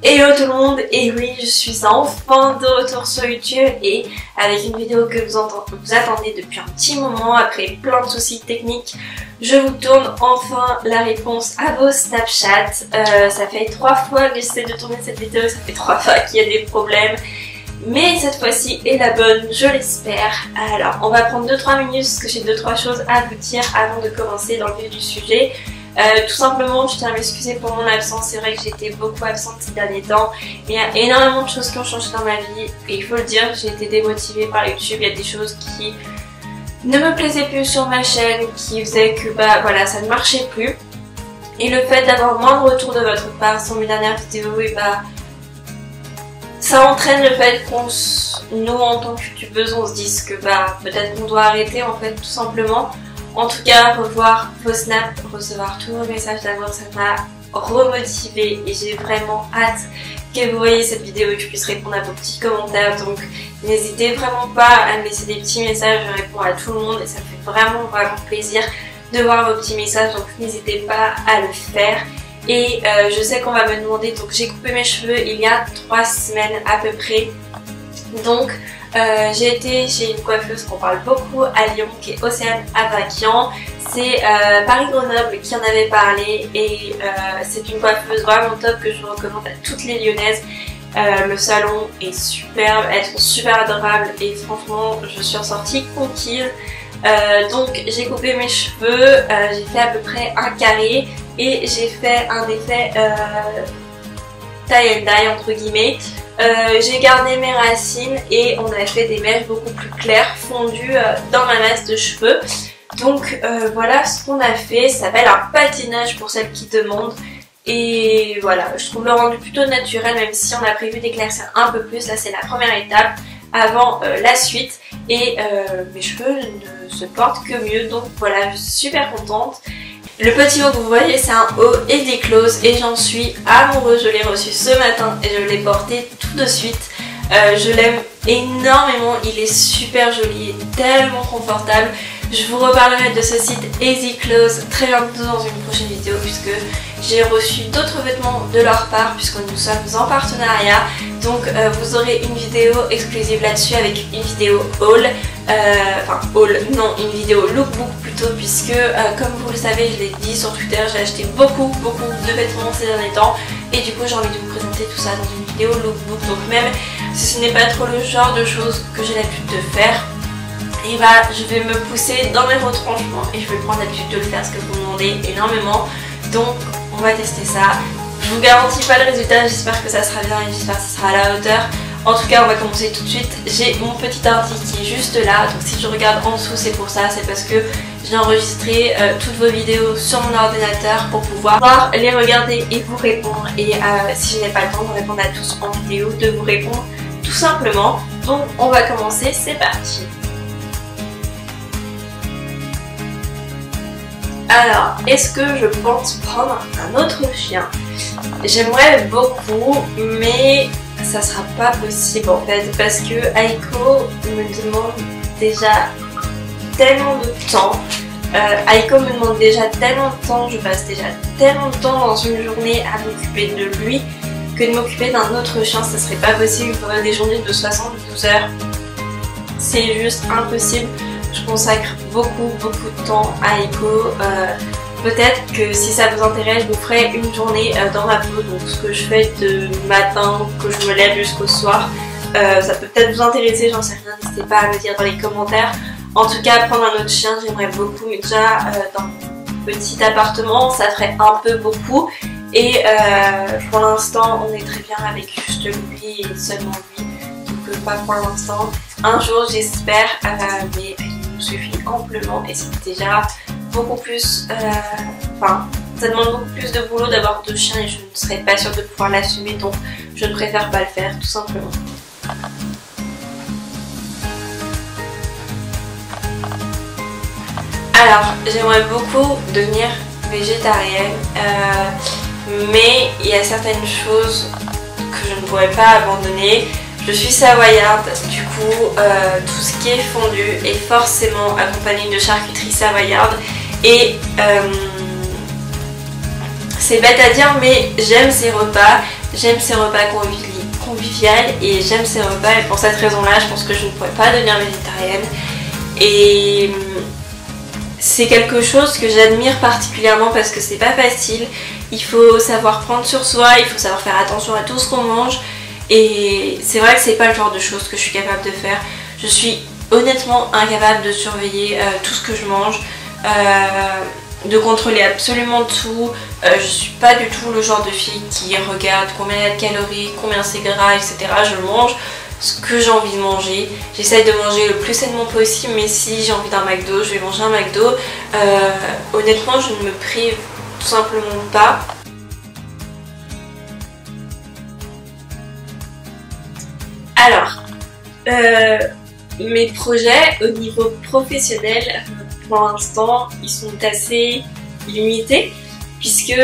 Hello tout le monde, et oui, je suis enfin de retour sur YouTube et avec une vidéo que vous attendez depuis un petit moment. Après plein de soucis techniques, je vous tourne enfin la réponse à vos Snapchat. Ça fait 3 fois que j'essaie de tourner cette vidéo, ça fait 3 fois qu'il y a des problèmes. Mais cette fois-ci est la bonne, je l'espère. Alors, on va prendre 2-3 minutes parce que j'ai 2-3 choses à vous dire avant de commencer dans le vif du sujet. Tout simplement, je tiens à m'excuser pour mon absence. C'est vrai que j'étais beaucoup absente ces derniers temps. Il y a énormément de choses qui ont changé dans ma vie. Et il faut le dire, j'ai été démotivée par YouTube. Il y a des choses qui ne me plaisaient plus sur ma chaîne, qui faisaient que voilà, ça ne marchait plus. Et le fait d'avoir moins de retours de votre part sur mes dernières vidéos, et ça entraîne le fait qu'on, nous en tant que youtubeuse, on se dise que peut-être qu'on doit arrêter en fait tout simplement. En tout cas, revoir vos snaps, recevoir tous vos messages d'amour, ça m'a remotivée et j'ai vraiment hâte que vous voyez cette vidéo et que je puisse répondre à vos petits commentaires. Donc n'hésitez vraiment pas à me laisser des petits messages, je réponds à tout le monde et ça me fait vraiment plaisir de voir vos petits messages, donc n'hésitez pas à le faire. Et je sais qu'on va me demander, donc j'ai coupé mes cheveux il y a 3 semaines à peu près. Donc j'ai été chez une coiffeuse qu'on parle beaucoup à Lyon, qui est Océane Avakian. C'est Paris-Grenoble qui en avait parlé et c'est une coiffeuse vraiment top que je recommande à toutes les Lyonnaises. Le salon est superbe, elles sont super adorables et franchement je suis en sortie conquise. Donc j'ai coupé mes cheveux, j'ai fait à peu près un carré et j'ai fait un effet tie and dye entre guillemets. J'ai gardé mes racines et on a fait des mèches beaucoup plus claires fondues dans ma masse de cheveux. Donc voilà ce qu'on a fait, ça s'appelle un patinage pour celles qui demandent. Et voilà, je trouve le rendu plutôt naturel même si on a prévu d'éclaircir un peu plus. Là c'est la première étape avant la suite et mes cheveux ne se portent que mieux, donc voilà, je suis super contente. Le petit haut que vous voyez, c'est un haut Eddie Close et j'en suis amoureuse. Je l'ai reçu ce matin et je l'ai porté tout de suite. Je l'aime énormément, il est super joli et tellement confortable. Je vous reparlerai de ce site Easy Clothes très bientôt dans une prochaine vidéo puisque j'ai reçu d'autres vêtements de leur part puisque nous sommes en partenariat. Donc vous aurez une vidéo exclusive là-dessus avec une vidéo haul, une vidéo lookbook plutôt puisque comme vous le savez, je l'ai dit sur Twitter, j'ai acheté beaucoup de vêtements ces derniers temps et du coup j'ai envie de vous présenter tout ça dans une vidéo lookbook. Donc même si ce n'est pas trop le genre de choses que j'ai l'habitude de faire, et je vais me pousser dans mes retranchements et je vais prendre l'habitude de le faire parce que vous me demandez énormément. Donc on va tester ça. Je vous garantis pas le résultat, j'espère que ça sera bien et j'espère que ça sera à la hauteur. En tout cas on va commencer tout de suite. J'ai mon petit ordi qui est juste là, donc si je regarde en dessous c'est pour ça, c'est parce que j'ai enregistré toutes vos vidéos sur mon ordinateur pour pouvoir les regarder et vous répondre. Et si je n'ai pas le temps de répondre à tous en vidéo, de vous répondre tout simplement. Donc on va commencer, c'est parti. Alors, est-ce que je pense prendre un autre chien? J'aimerais beaucoup, mais ça sera pas possible en fait, parce que Aiko me demande déjà tellement de temps. Aiko me demande déjà tellement de temps, je passe déjà tellement de temps dans une journée à m'occuper de lui, que de m'occuper d'un autre chien, ça serait pas possible. Il faudrait des journées de 72 heures. C'est juste impossible. Je consacre beaucoup de temps à Aiko. Peut-être que si ça vous intéresse, je vous ferai une journée dans ma peau, donc ce que je fais de matin, que je me lève jusqu'au soir. Ça peut peut-être vous intéresser, j'en sais rien, n'hésitez pas à me dire dans les commentaires. En tout cas, prendre un autre chien, j'aimerais beaucoup, mais déjà dans mon petit appartement, ça ferait un peu beaucoup. Et pour l'instant, on est très bien avec juste lui et seulement lui, donc pas pour l'instant. Un jour, j'espère, mais il nous suffit amplement et c'est déjà beaucoup plus, ça demande beaucoup plus de boulot d'avoir 2 chiens et je ne serais pas sûre de pouvoir l'assumer, donc je ne préfère pas le faire tout simplement. Alors j'aimerais beaucoup devenir végétarienne, mais il y a certaines choses que je ne pourrais pas abandonner. Je suis savoyarde, du coup tout ce qui est fondu est forcément accompagné de charcuterie savoyarde et c'est bête à dire mais j'aime ces repas j'aime ces repas conviviaux et j'aime ces repas, et pour cette raison-là, je pense que je ne pourrais pas devenir végétarienne. Et c'est quelque chose que j'admire particulièrement parce que c'est pas facile. Il faut savoir prendre sur soi, il faut savoir faire attention à tout ce qu'on mange. Et c'est vrai que c'est pas le genre de choses que je suis capable de faire. Je suis honnêtement incapable de surveiller tout ce que je mange, de contrôler absolument tout. Je suis pas du tout le genre de fille qui regarde combien il y a de calories, combien c'est gras, etc. Je mange ce que j'ai envie de manger. J'essaie de manger le plus sainement possible, mais si j'ai envie d'un McDo, je vais manger un McDo. Honnêtement, je ne me prive tout simplement pas. Alors, mes projets au niveau professionnel, pour l'instant, ils sont assez limités, puisque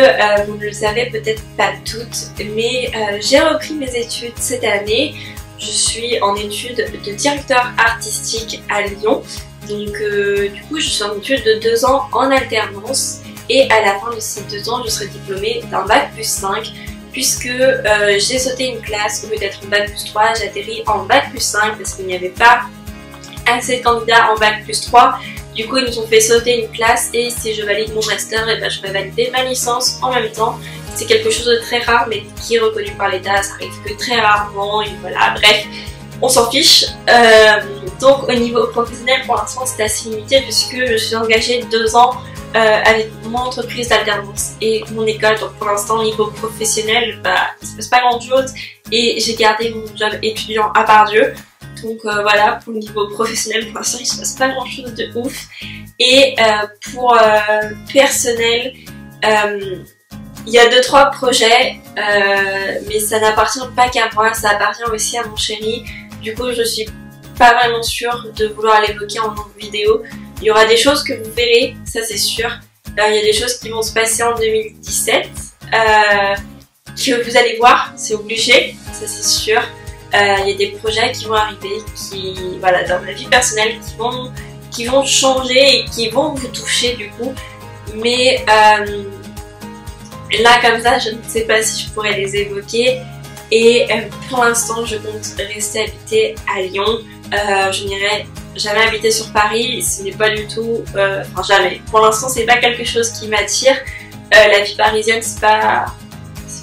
vous ne le savez peut-être pas toutes, mais j'ai repris mes études cette année. Je suis en études de directeur artistique à Lyon, donc du coup je suis en études de 2 ans en alternance, et à la fin de ces 2 ans je serai diplômée d'un bac+5, puisque j'ai sauté une classe. Au lieu d'être en bac+3, j'ai atterri en bac+5 parce qu'il n'y avait pas assez de candidats en bac+3. Du coup ils nous ont fait sauter une classe, et si je valide mon master, et ben, je vais valider ma licence en même temps. C'est quelque chose de très rare mais qui est reconnu par l'État, ça arrive que très rarement, et voilà, bref, on s'en fiche. Donc au niveau professionnel pour l'instant c'est assez limité, puisque je suis engagée 2 ans avec mon entreprise d'alternance et mon école. Donc pour l'instant au niveau professionnel, bah, il se passe pas grand chose, et j'ai gardé mon job étudiant à part Dieu. Donc voilà, pour le niveau professionnel pour l'instant il se passe pas grand chose de ouf. Et pour personnel, il y a 2-3 projets, mais ça n'appartient pas qu'à moi, ça appartient aussi à mon chéri. Du coup je suis pas vraiment sûre de vouloir l'évoquer en vidéo. Il y aura des choses que vous verrez, ça c'est sûr. Il y a des choses qui vont se passer en 2017 que vous allez voir, c'est obligé, ça c'est sûr. Il y a des projets qui vont arriver, qui, voilà, dans ma vie personnelle, qui vont changer et qui vont vous toucher du coup. Mais là comme ça, je ne sais pas si je pourrais les évoquer. Et pour l'instant, je compte rester habiter à Lyon. Je n'irai jamais habiter sur Paris, ce n'est pas du tout, enfin jamais. Pour l'instant, c'est pas quelque chose qui m'attire. La vie parisienne, c'est pas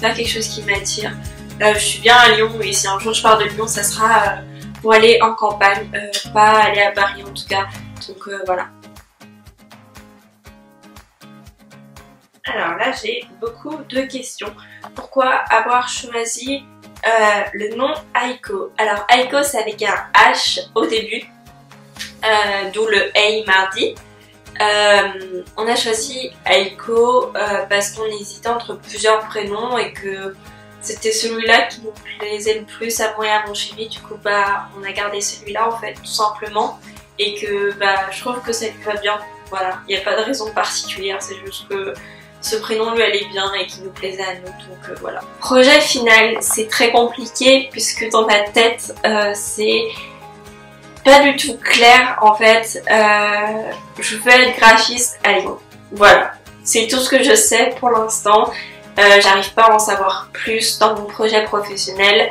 quelque chose qui m'attire. Je suis bien à Lyon, et si un jour je pars de Lyon, ça sera pour aller en campagne, pas aller à Paris en tout cas. Donc voilà. Alors là, j'ai beaucoup de questions. Pourquoi avoir choisi le nom Aiko? Alors Aiko, c'est avec un H au début, d'où le Hey Mardi. On a choisi Aiko parce qu'on hésitait entre plusieurs prénoms et que c'était celui-là qui nous plaisait le plus à moi et à mon chéri. Du coup bah on a gardé celui-là en fait, tout simplement, et que bah je trouve que ça lui va bien. Voilà, il n'y a pas de raison particulière, c'est juste que ce prénom lui allait bien et qui nous plaisait à nous, donc voilà. Projet final, c'est très compliqué puisque dans ma tête c'est pas du tout clair en fait. Je veux être graphiste à Lyon, voilà, c'est tout ce que je sais pour l'instant. J'arrive pas à en savoir plus dans mon projet professionnel,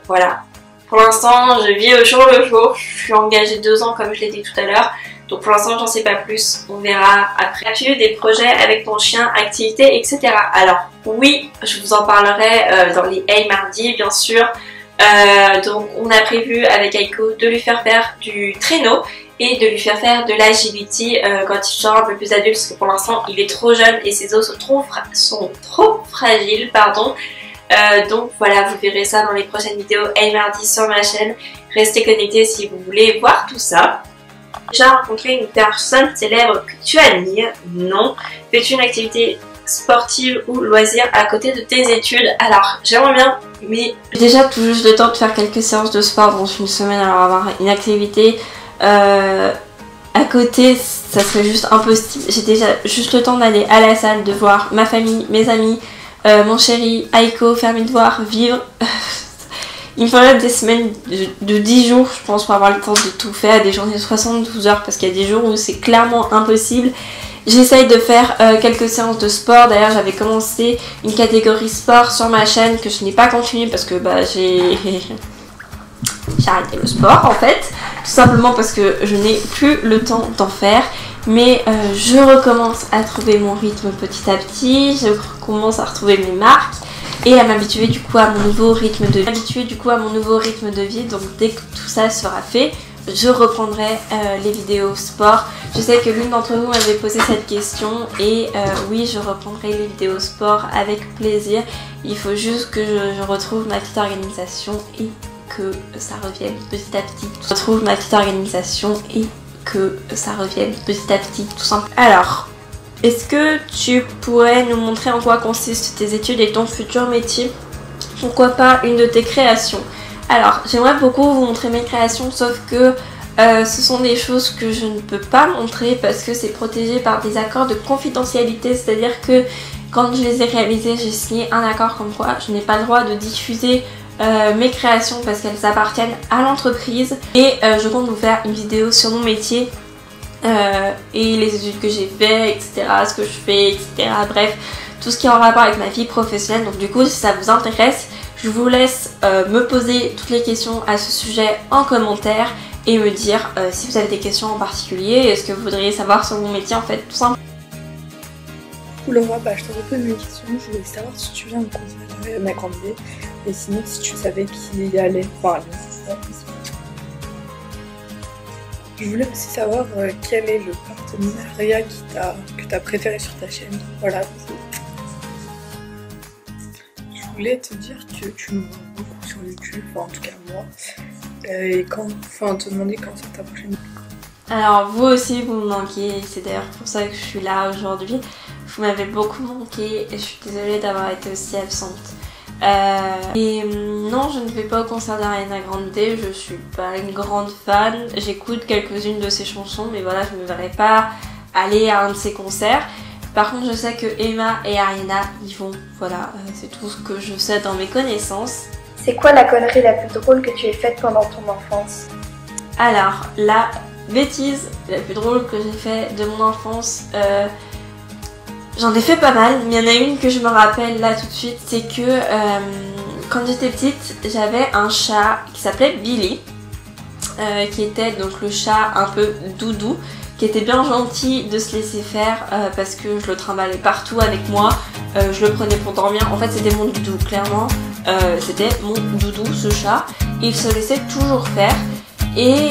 voilà. Pour l'instant je vis au jour le jour, je suis engagée 2 ans comme je l'ai dit tout à l'heure. Donc pour l'instant j'en sais pas plus, on verra après. As-tu eu des projets avec ton chien, activités, etc. Alors oui, je vous en parlerai dans les Hey Mardi bien sûr. Donc on a prévu avec Aiko de lui faire faire du traîneau et de lui faire faire de l'agility quand il sera un peu plus adulte, parce que pour l'instant il est trop jeune et ses os sont trop fragiles, pardon. Donc voilà, vous verrez ça dans les prochaines vidéos Hey Mardi sur ma chaîne. Restez connectés si vous voulez voir tout ça. Déjà rencontré une personne célèbre que tu admires? Non. Fais-tu une activité sportive ou loisir à côté de tes études? Alors j'aimerais bien, mais j'ai déjà tout juste le temps de faire quelques séances de sport dans une semaine. Alors avoir une activité à côté, ça serait juste impossible. J'ai déjà juste le temps d'aller à la salle, de voir ma famille, mes amis, mon chéri, Aiko, faire mes devoirs, vivre. Il me faudrait des semaines de 10 jours, je pense, pour avoir le temps de tout faire, des journées de 72 heures, parce qu'il y a des jours où c'est clairement impossible. J'essaye de faire quelques séances de sport. D'ailleurs j'avais commencé une catégorie sport sur ma chaîne que je n'ai pas continué parce que j'ai arrêté le sport en fait. Tout simplement parce que je n'ai plus le temps d'en faire. Mais je recommence à trouver mon rythme petit à petit. Je commence à retrouver mes marques. Et à m'habituer du coup à mon nouveau rythme de vie. Donc dès que tout ça sera fait, je reprendrai les vidéos sport. Je sais que l'une d'entre vous m'avait posé cette question et oui, je reprendrai les vidéos sport avec plaisir. Il faut juste que je retrouve ma petite organisation et que ça revienne petit à petit. Je retrouve ma petite organisation et que ça revienne petit à petit, tout simplement. Alors, est-ce que tu pourrais nous montrer en quoi consistent tes études et ton futur métier? Pourquoi pas une de tes créations? Alors, j'aimerais beaucoup vous montrer mes créations, sauf que ce sont des choses que je ne peux pas montrer parce que c'est protégé par des accords de confidentialité. C'est-à-dire que quand je les ai réalisées, j'ai signé un accord comme quoi je n'ai pas le droit de diffuser mes créations parce qu'elles appartiennent à l'entreprise. Et je compte vous faire une vidéo sur mon métier et les études que j'ai fait, etc. Ce que je fais, etc. Bref, tout ce qui est en rapport avec ma vie professionnelle. Donc du coup, si ça vous intéresse, je vous laisse me poser toutes les questions à ce sujet en commentaire et me dire si vous avez des questions en particulier et ce que vous voudriez savoir sur mon métier en fait, tout simplement. Laura, je te repose mes questions. Je voulais savoir si tu viens de conserver ma grande V et sinon si tu savais qui y allait. Enfin, je voulais aussi savoir quel est le partenariat que tu as préféré sur ta chaîne. Voilà. Je voulais te dire que tu me vois beaucoup sur YouTube, enfin en tout cas moi. Et te demander quand c'est ta prochaine vidéo. Alors vous aussi vous me manquez, c'est d'ailleurs pour ça que je suis là aujourd'hui. Vous m'avez beaucoup manqué et je suis désolée d'avoir été aussi absente. Non, je ne vais pas au concert d'Ariana Grande, je suis pas une grande fan. J'écoute quelques-unes de ses chansons, mais voilà, je ne me verrai pas aller à un de ses concerts. Par contre, je sais que Emma et Ariana y vont, voilà, c'est tout ce que je sais dans mes connaissances. C'est quoi la connerie la plus drôle que tu aies faite pendant ton enfance? Alors, la bêtise la plus drôle que j'ai fait de mon enfance, j'en ai fait pas mal, mais il y en a une que je me rappelle là tout de suite, c'est que quand j'étais petite, j'avais un chat qui s'appelait Billy, qui était donc le chat un peu doudou, qui était bien gentil de se laisser faire parce que je le trimballais partout avec moi, je le prenais pour dormir, en fait c'était mon doudou, clairement, c'était mon doudou ce chat, il se laissait toujours faire. Et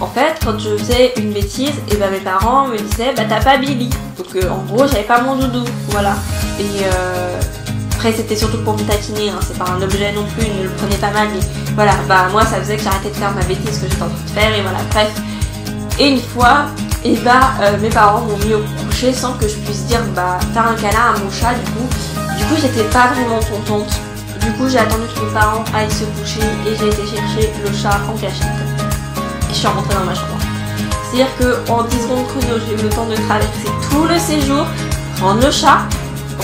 en fait, quand je faisais une bêtise, et mes parents me disaient t'as pas Billy. Donc en gros, j'avais pas mon doudou, voilà. Et après, c'était surtout pour me taquiner, hein, c'est pas un objet non plus, ne le prenez pas mal, mais voilà, moi ça faisait que j'arrêtais de faire ma bêtise que j'étais en train de faire, et voilà, bref. Et une fois, mes parents m'ont mis au coucher sans que je puisse dire faire un câlin à mon chat, du coup j'étais pas vraiment contente. Du coup j'ai attendu que mes parents aillent se coucher et j'ai été chercher le chat en cachette. Et je suis rentrée dans ma chambre. C'est-à-dire qu'en 10 secondes chrono, j'ai eu le temps de traverser tout le séjour, prendre le chat,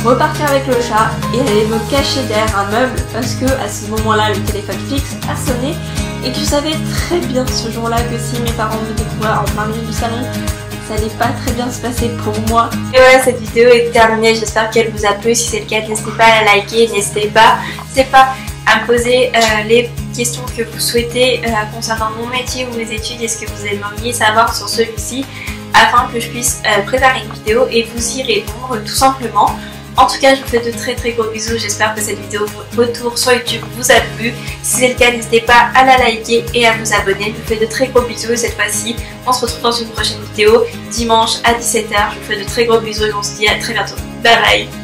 repartir avec le chat et aller me cacher derrière un meuble parce que à ce moment-là le téléphone fixe a sonné et que je savais très bien ce jour-là que si mes parents me découvraient en plein milieu du salon, ça allait pas très bien se passer pour moi. Et voilà, cette vidéo est terminée, j'espère qu'elle vous a plu. Si c'est le cas, n'hésitez pas à la liker, n'hésitez pas à me poser les questions que vous souhaitez concernant mon métier ou mes études et ce que vous aimeriez savoir sur celui-ci afin que je puisse préparer une vidéo et vous y répondre tout simplement. En tout cas, je vous fais de très gros bisous, j'espère que cette vidéo retour sur YouTube vous a plu. Si c'est le cas, n'hésitez pas à la liker et à vous abonner. Je vous fais de très gros bisous et cette fois-ci, on se retrouve dans une prochaine vidéo dimanche à 17h. Je vous fais de très gros bisous et on se dit à très bientôt. Bye bye.